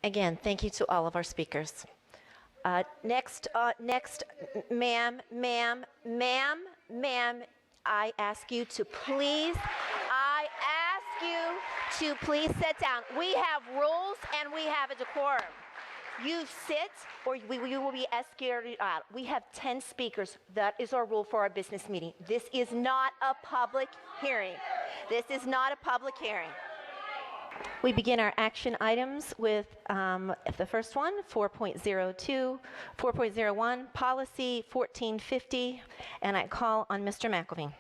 Again, thank you to all of our speakers. Next, ma'am, I ask you to please sit down. We have rules and we have a decorum. You sit or you will be escorted out. We have 10 speakers. That is our rule for our business meeting. This is not a public hearing. This is not a public hearing. We begin our action items with the first one, 4.01, Policy 1450, and I call on Mr. McElveen.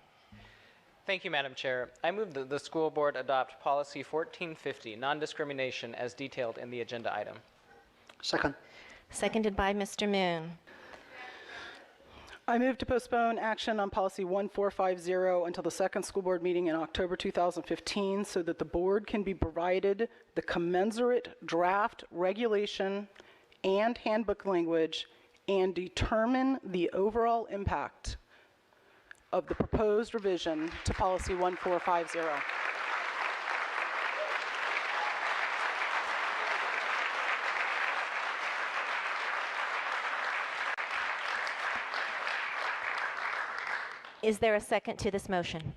Thank you, Madam Chair. I move that the school board adopt Policy 1450, non-discrimination, as detailed in the agenda item. Second. Seconded by Mr. Moon. I move to postpone action on Policy 1450 until the second school board meeting in October 2015 so that the board can be provided the commensurate draft regulation and handbook language and determine the overall impact of the proposed revision to Policy 1450. Is there a second to this motion?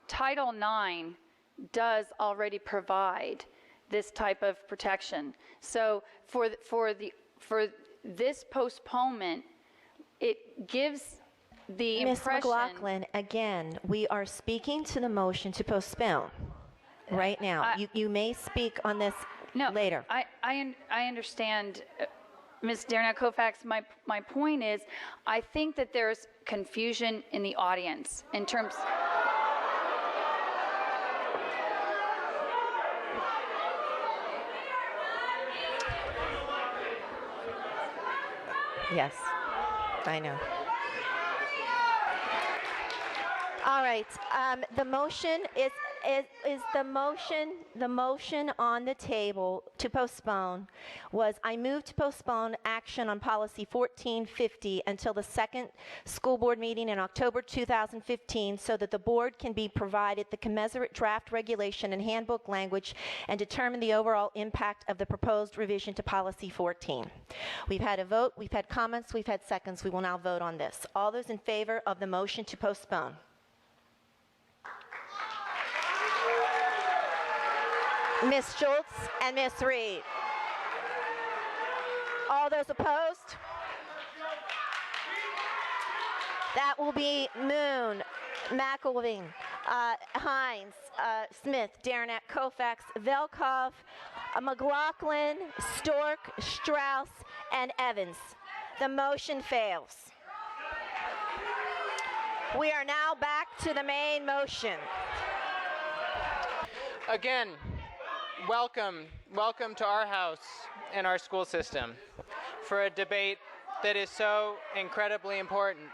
Title IX does already provide this type of protection. So for this postponement, it gives the Ms. impression. McLaughlin, again, we are speaking to the motion to postpone right now. You may speak on this later. I understand, Ms. Derenak-kaufax. My point is, I think that there's confusion in the audience in terms. Yes, I know. All right, the motion is the motion on the table to postpone was I move to postpone action on Policy 1450 until the second school board meeting in October 2015 so that the board can be provided the commensurate draft regulation and handbook language and determine the overall impact of the proposed revision to Policy 14. We've had a vote, we've had comments, we've had seconds. We will now vote on this. All those in favor of the motion to postpone? Ms. Schultz and Ms. Reed. All those opposed? That will be Moon, McElveen, Hines, Smith, Derenak-kaufax, Velkov, McLaughlin, Stork, Strauss, and Evans. The motion fails. We are now back to the main motion. Again, welcome to our house and our school system for a debate that is so incredibly important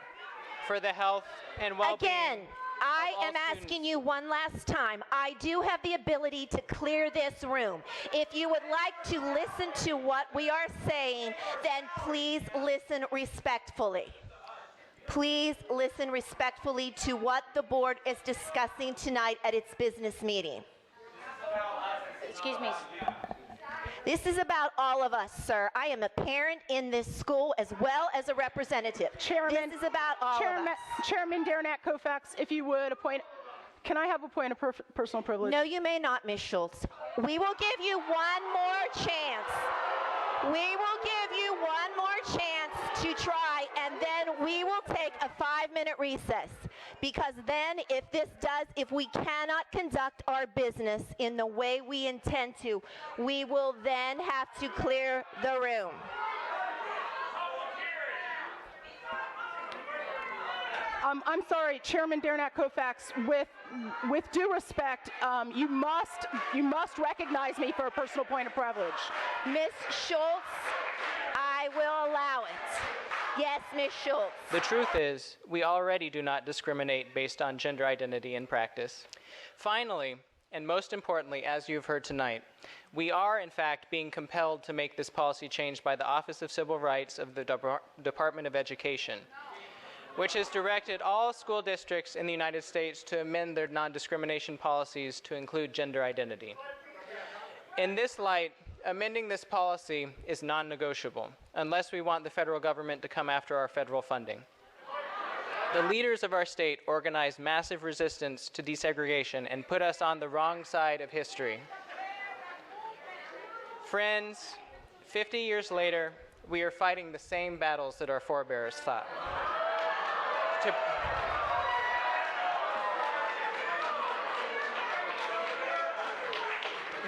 for the health and well-being. Again, I am asking you one last time. I do have the ability to clear this room. If you would like to listen to what we are saying, then please listen respectfully. Please listen respectfully to what the board is discussing tonight at its business meeting. Excuse me. This is about all of us, sir. I am a parent in this school as well as a representative. Chairman, this is about all of us. Chairman Derenak-kaufax, if you would can I have a point of personal privilege? No, you may not, Ms. Schultz. We will give you one more chance. We will give you one more chance to try, and then we will take a 5-minute recess. Because then if we cannot conduct our business in the way we intend to, we will then have to clear the room. I'm sorry, Chairman Derenak-kaufax, with due respect, you must recognize me for a personal point of privilege. Ms. Schultz, I will allow it. Yes, Ms. Schultz. The truth is, we already do not discriminate based on gender identity in practice. Finally, and most importantly, as you've heard tonight, we are, in fact, being compelled to make this policy change by the Office of Civil Rights of the Department of Education, which has directed all school districts in the United States to amend their non-discrimination policies to include gender identity. In this light, amending this policy is non-negotiable unless we want the federal government to come after our federal funding. The leaders of our state organized massive resistance to desegregation and put us on the wrong side of history. Friends, 50 years later, we are fighting the same battles that our forebears fought.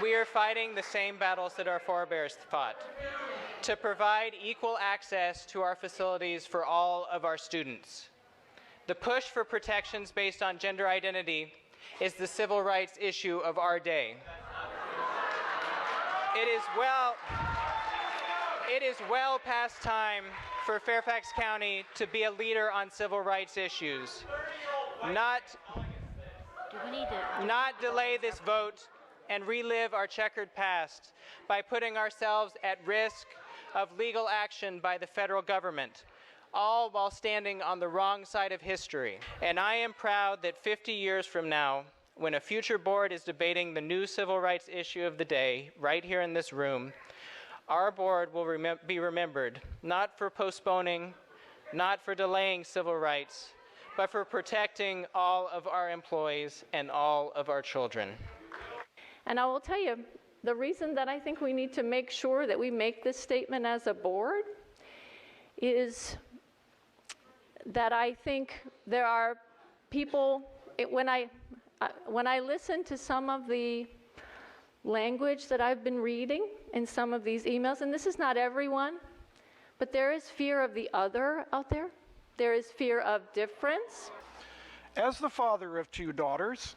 We are fighting the same battles that our forebears fought to provide equal access to our facilities for all of our students. The push for protections based on gender identity is the civil rights issue of our day. It is well past time for Fairfax County to be a leader on civil rights issues. Not delay this vote and relive our checkered past by putting ourselves at risk of legal action by the federal government, all while standing on the wrong side of history. And I am proud that 50 years from now, when a future board is debating the new civil rights issue of the day, right here in this room, our board will be remembered, not for postponing, not for delaying civil rights, but for protecting all of our employees and all of our children. And I will tell you, the reason that I think we need to make sure that we make this statement as a board is that I think there are people, when I listen to some of the language that I've been reading in some of these emails, and this is not everyone, but there is fear of the other out there. There is fear of difference. As the father of 2 daughters,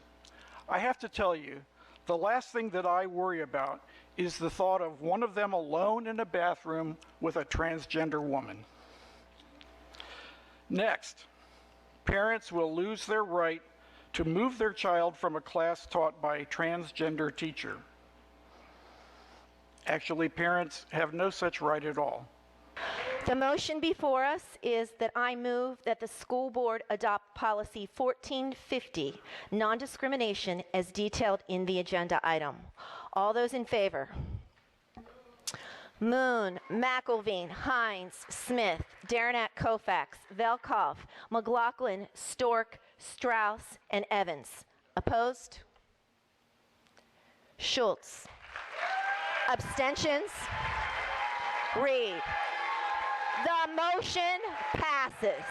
I have to tell you, the last thing that I worry about is the thought of one of them alone in a bathroom with a transgender woman. Next, parents will lose their right to move their child from a class taught by a transgender teacher. Actually, parents have no such right at all. The motion before us is that I move that the school board adopt policy 1450, non-discrimination, as detailed in the agenda item. All those in favor? Moon, McElveen, Hines, Smith, Derenak-Kaufax, Velkoff, McLaughlin, Stork, Strauss, and Evans. Opposed? Schultz. Abstentions? Reed. The motion passes.